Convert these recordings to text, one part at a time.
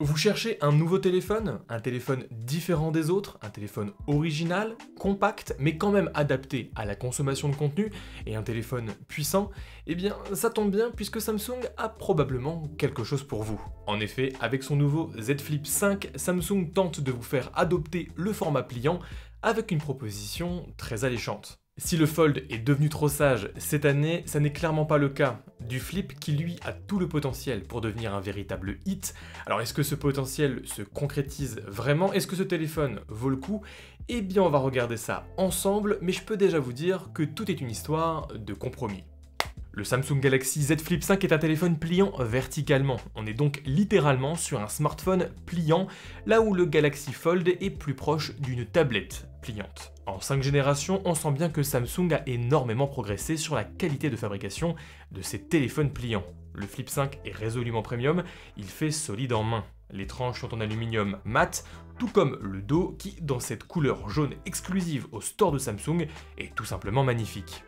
Vous cherchez un nouveau téléphone? Un téléphone différent des autres? Un téléphone original, compact, mais quand même adapté à la consommation de contenu? Et un téléphone puissant? Eh bien, ça tombe bien puisque Samsung a probablement quelque chose pour vous. En effet, avec son nouveau Z Flip 5, Samsung tente de vous faire adopter le format pliant avec une proposition très alléchante. Si le Fold est devenu trop sage cette année, ça n'est clairement pas le cas du Flip qui lui a tout le potentiel pour devenir un véritable hit. Alors est-ce que ce potentiel se concrétise vraiment? Est-ce que ce téléphone vaut le coup? Eh bien on va regarder ça ensemble, mais je peux déjà vous dire que tout est une histoire de compromis. Le Samsung Galaxy Z Flip 5 est un téléphone pliant verticalement. On est donc littéralement sur un smartphone pliant, là où le Galaxy Fold est plus proche d'une tablette pliante. En 5 générations, on sent bien que Samsung a énormément progressé sur la qualité de fabrication de ses téléphones pliants. Le Flip 5 est résolument premium, il fait solide en main. Les tranches sont en aluminium mat, tout comme le dos qui, dans cette couleur jaune exclusive au store de Samsung, est tout simplement magnifique.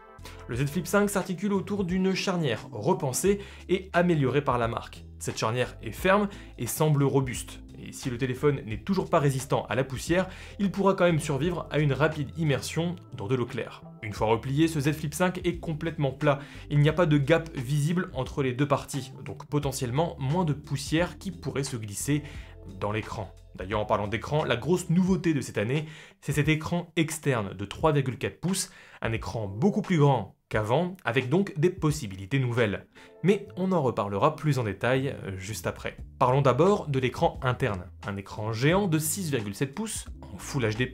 Le Z Flip 5 s'articule autour d'une charnière repensée et améliorée par la marque. Cette charnière est ferme et semble robuste. Et si le téléphone n'est toujours pas résistant à la poussière, il pourra quand même survivre à une rapide immersion dans de l'eau claire. Une fois replié, ce Z Flip 5 est complètement plat. Il n'y a pas de gap visible entre les deux parties, donc potentiellement moins de poussière qui pourrait se glisser dans l'écran. D'ailleurs, en parlant d'écran, la grosse nouveauté de cette année, c'est cet écran externe de 3,4 pouces, un écran beaucoup plus grand qu'avant, avec donc des possibilités nouvelles. Mais on en reparlera plus en détail juste après. Parlons d'abord de l'écran interne, un écran géant de 6,7 pouces, en Full HD+,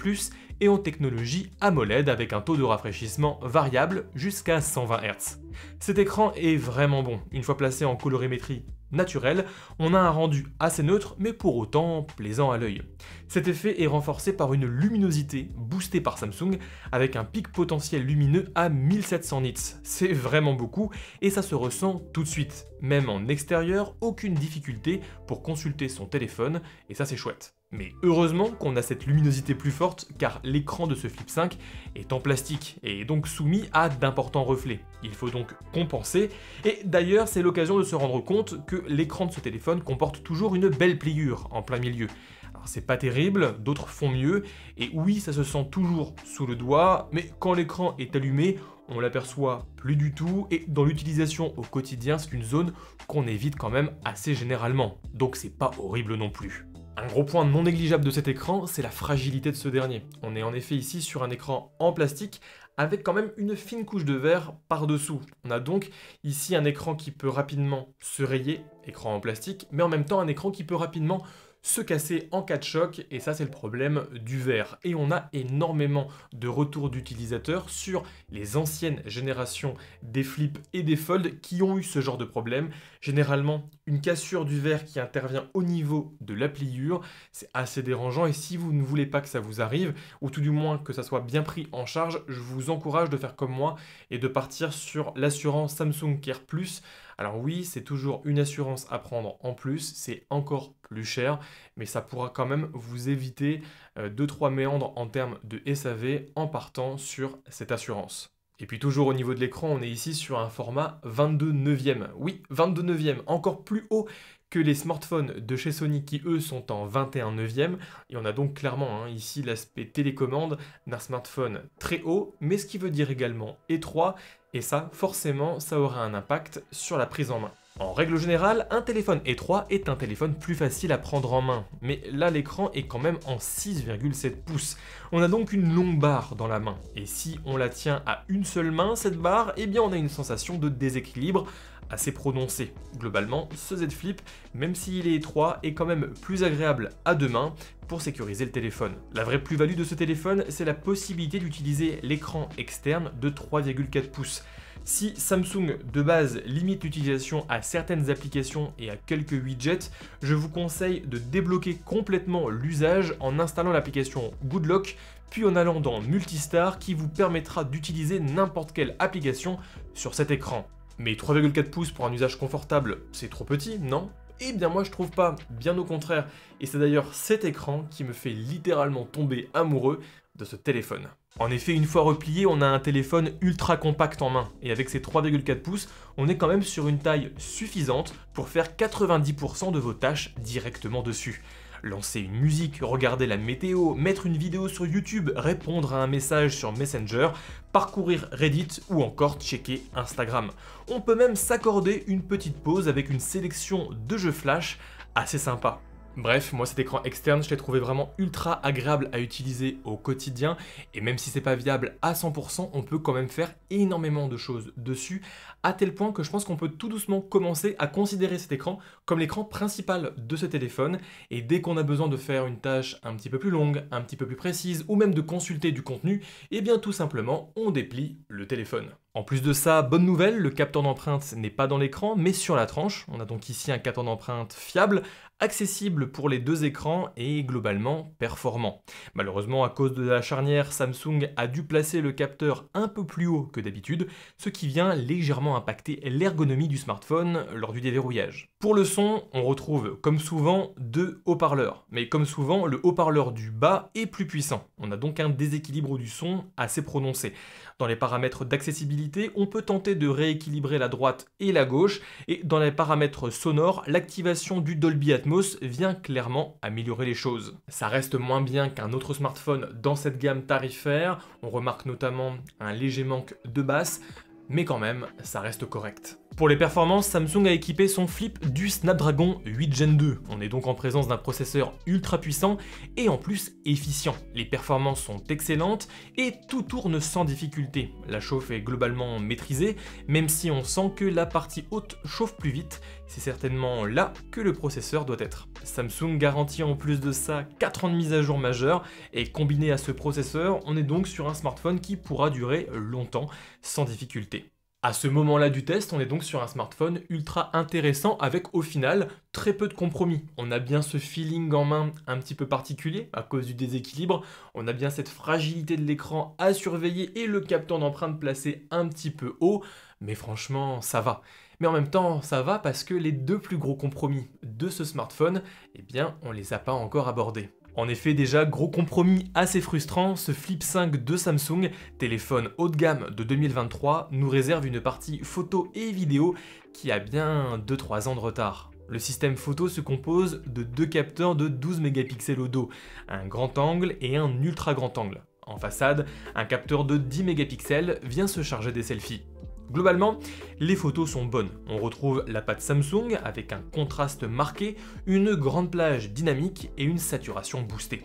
et en technologie AMOLED avec un taux de rafraîchissement variable jusqu'à 120 Hz. Cet écran est vraiment bon, une fois placé en colorimétrie naturelle, on a un rendu assez neutre mais pour autant plaisant à l'œil. Cet effet est renforcé par une luminosité boostée par Samsung avec un pic potentiel lumineux à 1700 nits. C'est vraiment beaucoup et ça se ressent tout de suite. Même en extérieur, aucune difficulté pour consulter son téléphone et ça c'est chouette. Mais heureusement qu'on a cette luminosité plus forte car l'écran de ce Flip 5 est en plastique et est donc soumis à d'importants reflets. Il faut donc compenser et d'ailleurs c'est l'occasion de se rendre compte que l'écran de ce téléphone comporte toujours une belle pliure en plein milieu. Alors c'est pas terrible, d'autres font mieux et oui ça se sent toujours sous le doigt, mais quand l'écran est allumé, on l'aperçoit plus du tout et dans l'utilisation au quotidien c'est une zone qu'on évite quand même assez généralement, donc c'est pas horrible non plus. Un gros point non négligeable de cet écran, c'est la fragilité de ce dernier. On est en effet ici sur un écran en plastique avec quand même une fine couche de verre par-dessous. On a donc ici un écran qui peut rapidement se rayer, écran en plastique, mais en même temps un écran qui peut rapidement se casser en cas de choc, et ça c'est le problème du verre. Et on a énormément de retours d'utilisateurs sur les anciennes générations des Flip et des Fold qui ont eu ce genre de problème. Généralement, une cassure du verre qui intervient au niveau de la pliure, c'est assez dérangeant, et si vous ne voulez pas que ça vous arrive, ou tout du moins que ça soit bien pris en charge, je vous encourage de faire comme moi et de partir sur l'assurance Samsung Care Plus. Alors oui, c'est toujours une assurance à prendre en plus, c'est encore plus cher, mais ça pourra quand même vous éviter 2-3 méandres en termes de SAV en partant sur cette assurance. Et puis toujours au niveau de l'écran, on est ici sur un format 22 neuvième. Oui, 22 neuvième, encore plus haut que les smartphones de chez Sony qui eux sont en 21 neuvième. Et on a donc clairement ici l'aspect télécommande d'un smartphone très haut, mais ce qui veut dire également étroit, et ça forcément ça aura un impact sur la prise en main. En règle générale, un téléphone étroit est un téléphone plus facile à prendre en main, mais là l'écran est quand même en 6,7 pouces. On a donc une longue barre dans la main, et si on la tient à une seule main, cette barre, eh bien on a une sensation de déséquilibre assez prononcée. Globalement, ce Z Flip, même s'il est étroit, est quand même plus agréable à deux mains pour sécuriser le téléphone. La vraie plus-value de ce téléphone, c'est la possibilité d'utiliser l'écran externe de 3,4 pouces. Si Samsung de base limite l'utilisation à certaines applications et à quelques widgets, je vous conseille de débloquer complètement l'usage en installant l'application Good Lock, puis en allant dans Multistar qui vous permettra d'utiliser n'importe quelle application sur cet écran. Mais 3,4 pouces pour un usage confortable, c'est trop petit, non ? Eh bien moi je trouve pas, bien au contraire, et c'est d'ailleurs cet écran qui me fait littéralement tomber amoureux de ce téléphone. En effet, une fois replié, on a un téléphone ultra compact en main, et avec ses 3,4 pouces, on est quand même sur une taille suffisante pour faire 90% de vos tâches directement dessus. Lancer une musique, regarder la météo, mettre une vidéo sur YouTube, répondre à un message sur Messenger, parcourir Reddit ou encore checker Instagram. On peut même s'accorder une petite pause avec une sélection de jeux flash assez sympa. Bref, moi cet écran externe, je l'ai trouvé vraiment ultra agréable à utiliser au quotidien, et même si c'est pas viable à 100%, on peut quand même faire énormément de choses dessus, à tel point que je pense qu'on peut tout doucement commencer à considérer cet écran comme l'écran principal de ce téléphone, et dès qu'on a besoin de faire une tâche un petit peu plus longue, un petit peu plus précise, ou même de consulter du contenu, et bien tout simplement, on déplie le téléphone. En plus de ça, bonne nouvelle, le capteur d'empreinte n'est pas dans l'écran, mais sur la tranche. On a donc ici un capteur d'empreinte fiable, accessible pour les deux écrans et globalement performant. Malheureusement, à cause de la charnière, Samsung a dû placer le capteur un peu plus haut que d'habitude, ce qui vient légèrement impacter l'ergonomie du smartphone lors du déverrouillage. Pour le son, on retrouve comme souvent deux haut-parleurs, mais comme souvent, le haut-parleur du bas est plus puissant. On a donc un déséquilibre du son assez prononcé. Dans les paramètres d'accessibilité, on peut tenter de rééquilibrer la droite et la gauche, et dans les paramètres sonores, l'activation du Dolby Atmos vient clairement améliorer les choses. Ça reste moins bien qu'un autre smartphone dans cette gamme tarifaire, on remarque notamment un léger manque de basse, mais quand même, ça reste correct. Pour les performances, Samsung a équipé son Flip du Snapdragon 8 Gen 2. On est donc en présence d'un processeur ultra puissant et en plus efficient. Les performances sont excellentes et tout tourne sans difficulté. La chauffe est globalement maîtrisée, même si on sent que la partie haute chauffe plus vite. C'est certainement là que le processeur doit être. Samsung garantit en plus de ça 4 ans de mise à jour majeure, et combiné à ce processeur, on est donc sur un smartphone qui pourra durer longtemps sans difficulté. À ce moment-là du test, on est donc sur un smartphone ultra intéressant avec au final très peu de compromis. On a bien ce feeling en main un petit peu particulier à cause du déséquilibre, on a bien cette fragilité de l'écran à surveiller et le capteur d'empreinte placé un petit peu haut, mais franchement ça va. Mais en même temps ça va parce que les deux plus gros compromis de ce smartphone, eh bien on les a pas encore abordés. En effet, déjà, gros compromis assez frustrant, ce Flip 5 de Samsung, téléphone haut de gamme de 2023, nous réserve une partie photo et vidéo qui a bien 2-3 ans de retard. Le système photo se compose de deux capteurs de 12 mégapixels au dos, un grand angle et un ultra grand angle. En façade, un capteur de 10 mégapixels vient se charger des selfies. Globalement, les photos sont bonnes. On retrouve la patte Samsung avec un contraste marqué, une grande plage dynamique et une saturation boostée.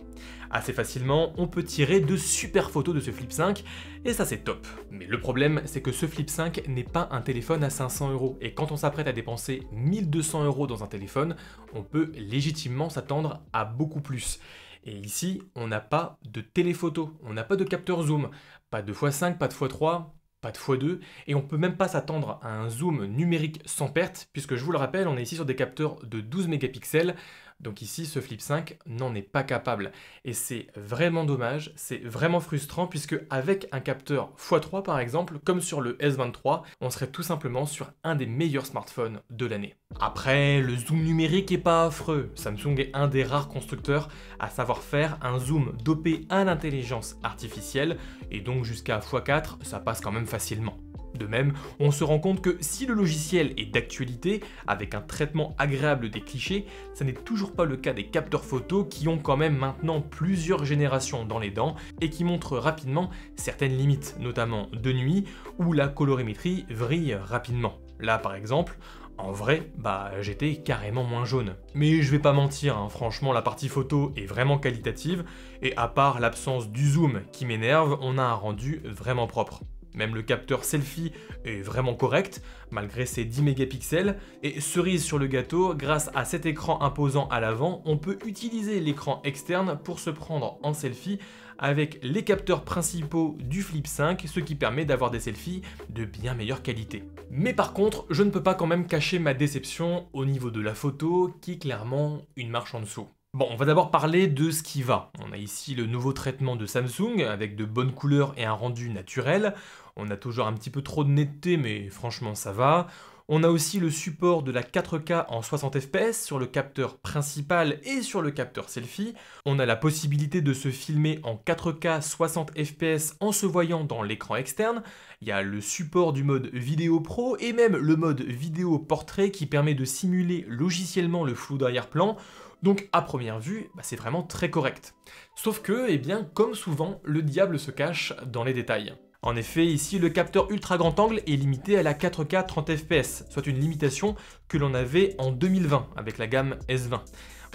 Assez facilement, on peut tirer de super photos de ce Flip 5 et ça c'est top. Mais le problème, c'est que ce Flip 5 n'est pas un téléphone à 500 € et quand on s'apprête à dépenser 1200 € dans un téléphone, on peut légitimement s'attendre à beaucoup plus. Et ici, on n'a pas de téléphoto, on n'a pas de capteur zoom, pas de x5, pas de x3, pas de x2, et on peut même pas s'attendre à un zoom numérique sans perte, puisque je vous le rappelle, on est ici sur des capteurs de 12 mégapixels, donc ici ce Flip 5 n'en est pas capable. Et c'est vraiment dommage, c'est vraiment frustrant, puisque avec un capteur x3 par exemple, comme sur le S23, on serait tout simplement sur un des meilleurs smartphones de l'année. Après, le zoom numérique est pas affreux, Samsung est un des rares constructeurs à savoir faire un zoom dopé à l'intelligence artificielle, et donc jusqu'à x4, ça passe quand même facilement. De même, on se rend compte que si le logiciel est d'actualité, avec un traitement agréable des clichés, ça n'est toujours pas le cas des capteurs photo qui ont quand même maintenant plusieurs générations dans les dents et qui montrent rapidement certaines limites, notamment de nuit, où la colorimétrie vrille rapidement. Là par exemple, en vrai, j'étais carrément moins jaune. Mais je vais pas mentir, franchement la partie photo est vraiment qualitative, et à part l'absence du zoom qui m'énerve, on a un rendu vraiment propre. Même le capteur selfie est vraiment correct, malgré ses 10 mégapixels, et cerise sur le gâteau, grâce à cet écran imposant à l'avant, on peut utiliser l'écran externe pour se prendre en selfie avec les capteurs principaux du Flip 5, ce qui permet d'avoir des selfies de bien meilleure qualité. Mais par contre, je ne peux pas quand même cacher ma déception au niveau de la photo, qui est clairement une marche en dessous. Bon, on va d'abord parler de ce qui va. On a ici le nouveau traitement de Samsung, avec de bonnes couleurs et un rendu naturel. On a toujours un petit peu trop de netteté, mais franchement ça va. On a aussi le support de la 4K en 60 fps sur le capteur principal et sur le capteur selfie. On a la possibilité de se filmer en 4K 60 fps en se voyant dans l'écran externe. Il y a le support du mode vidéo pro et même le mode vidéo portrait qui permet de simuler logiciellement le flou d'arrière-plan. Donc à première vue, c'est vraiment très correct. Sauf que, comme souvent, le diable se cache dans les détails. En effet, ici, le capteur ultra grand angle est limité à la 4K 30 fps, soit une limitation que l'on avait en 2020 avec la gamme S20.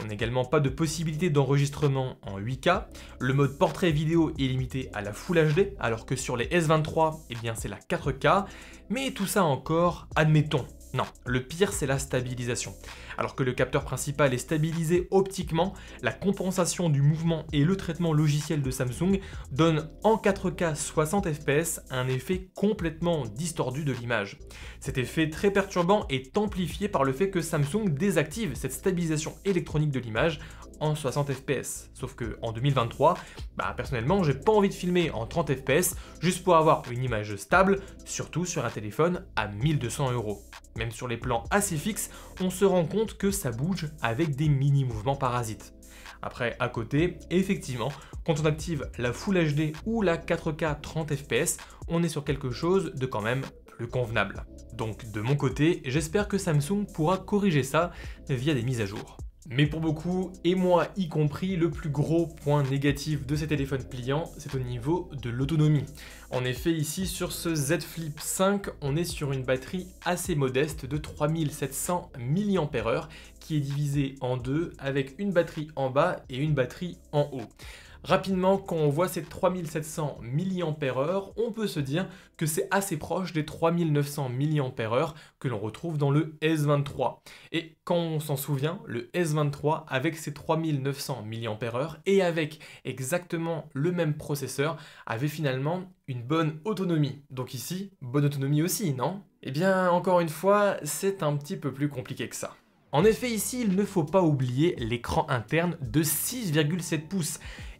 On n'a également pas de possibilité d'enregistrement en 8K. Le mode portrait vidéo est limité à la Full HD, alors que sur les S23, c'est la 4K. Mais tout ça encore, admettons. Non, le pire c'est la stabilisation. Alors que le capteur principal est stabilisé optiquement, la compensation du mouvement et le traitement logiciel de Samsung donnent en 4K 60 fps un effet complètement distordu de l'image. Cet effet très perturbant est amplifié par le fait que Samsung désactive cette stabilisation électronique de l'image en 60 fps. Sauf que en 2023, personnellement, j'ai pas envie de filmer en 30 fps juste pour avoir une image stable, surtout sur un téléphone à 1200 €. Même sur les plans assez fixes, on se rend compte que ça bouge avec des mini-mouvements parasites. Après, à côté, effectivement, quand on active la Full HD ou la 4K 30 fps, on est sur quelque chose de quand même plus convenable. Donc de mon côté, j'espère que Samsung pourra corriger ça via des mises à jour. Mais pour beaucoup, et moi y compris, le plus gros point négatif de ces téléphones pliants, c'est au niveau de l'autonomie. En effet, ici, sur ce Z Flip 5, on est sur une batterie assez modeste de 3700 mAh qui est divisée en deux avec une batterie en bas et une batterie en haut. Rapidement, quand on voit ces 3700 mAh, on peut se dire que c'est assez proche des 3900 mAh que l'on retrouve dans le S23. Et quand on s'en souvient, le S23 avec ses 3900 mAh et avec exactement le même processeur avait finalement une bonne autonomie. Donc ici, bonne autonomie aussi, non? Encore une fois, c'est un petit peu plus compliqué que ça. En effet, ici, il ne faut pas oublier l'écran interne de 6,7 pouces.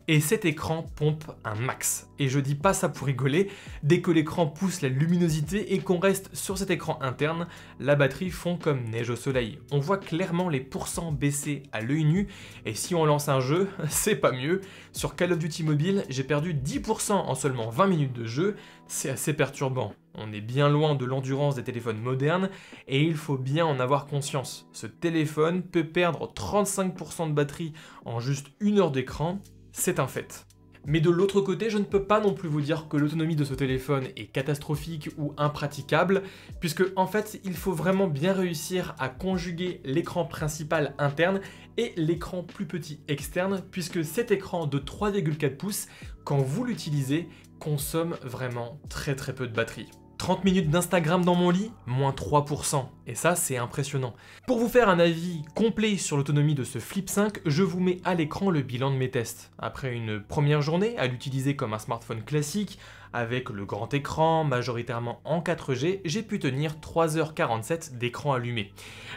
Et cet écran pompe un max. Et je dis pas ça pour rigoler, dès que l'écran pousse la luminosité et qu'on reste sur cet écran interne, la batterie fond comme neige au soleil. On voit clairement les pourcents baisser à l'œil nu, et si on lance un jeu, c'est pas mieux. Sur Call of Duty Mobile, j'ai perdu 10% en seulement 20 minutes de jeu, c'est assez perturbant. On est bien loin de l'endurance des téléphones modernes, et il faut bien en avoir conscience. Ce téléphone peut perdre 35% de batterie en juste 1 heure d'écran, c'est un fait. Mais de l'autre côté, je ne peux pas non plus vous dire que l'autonomie de ce téléphone est catastrophique ou impraticable, puisque en fait, il faut vraiment bien réussir à conjuguer l'écran principal interne et l'écran plus petit externe, puisque cet écran de 3,4 pouces, quand vous l'utilisez, consomme vraiment très peu de batterie. 30 minutes d'Instagram dans mon lit, moins 3%. Et ça, c'est impressionnant. Pour vous faire un avis complet sur l'autonomie de ce Flip 5, je vous mets à l'écran le bilan de mes tests. Après une première journée à l'utiliser comme un smartphone classique, avec le grand écran, majoritairement en 4G, j'ai pu tenir 3h47 d'écran allumé.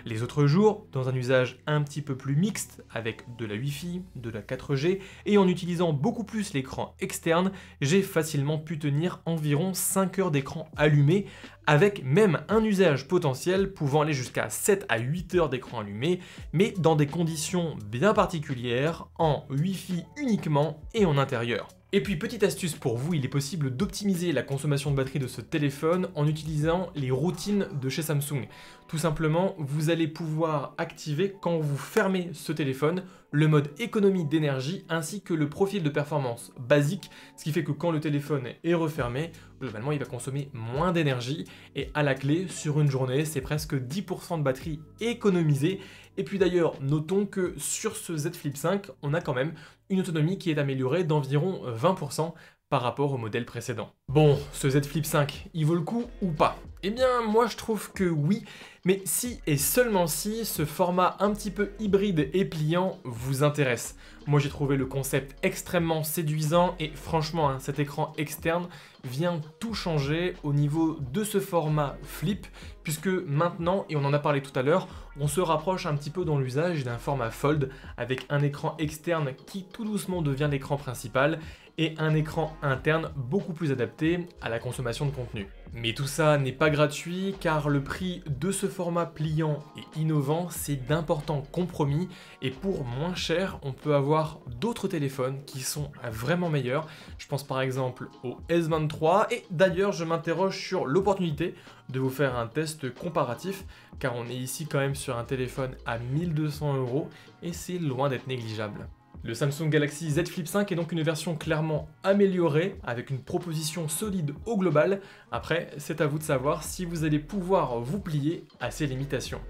Les autres jours, dans un usage un petit peu plus mixte, avec de la Wi-Fi, de la 4G, et en utilisant beaucoup plus l'écran externe, j'ai facilement pu tenir environ 5 heures d'écran allumé, avec même un usage potentiel pouvant aller jusqu'à 7 à 8 heures d'écran allumé, mais dans des conditions bien particulières, en Wi-Fi uniquement et en intérieur. Et puis petite astuce pour vous, il est possible d'optimiser la consommation de batterie de ce téléphone en utilisant les routines de chez Samsung. Tout simplement, vous allez pouvoir activer quand vous fermez ce téléphone le mode économie d'énergie ainsi que le profil de performance basique, ce qui fait que quand le téléphone est refermé, globalement il va consommer moins d'énergie et à la clé, sur une journée, c'est presque 10% de batterie économisée. Et puis d'ailleurs, notons que sur ce Z Flip 5, on a quand même une autonomie qui est améliorée d'environ 20% par rapport au modèle précédent. Bon, ce Z Flip 5, il vaut le coup ou pas? Eh bien, moi je trouve que oui, mais si et seulement si ce format un petit peu hybride et pliant vous intéresse. Moi j'ai trouvé le concept extrêmement séduisant et franchement, cet écran externe vient tout changer au niveau de ce format flip, puisque maintenant, et on en a parlé tout à l'heure, on se rapproche un petit peu dans l'usage d'un format fold avec un écran externe qui tout doucement devient l'écran principal et un écran interne beaucoup plus adapté à la consommation de contenu. Mais tout ça n'est pas gratuit car le prix de ce format pliant et innovant, c'est d'importants compromis et pour moins cher, on peut avoir d'autres téléphones qui sont vraiment meilleurs. Je pense par exemple au S23 et d'ailleurs je m'interroge sur l'opportunité de vous faire un test comparatif car on est ici quand même sur un téléphone à 1200 € et c'est loin d'être négligeable. Le Samsung Galaxy Z Flip 5 est donc une version clairement améliorée, avec une proposition solide au global. Après, c'est à vous de savoir si vous allez pouvoir vous plier à ces limitations.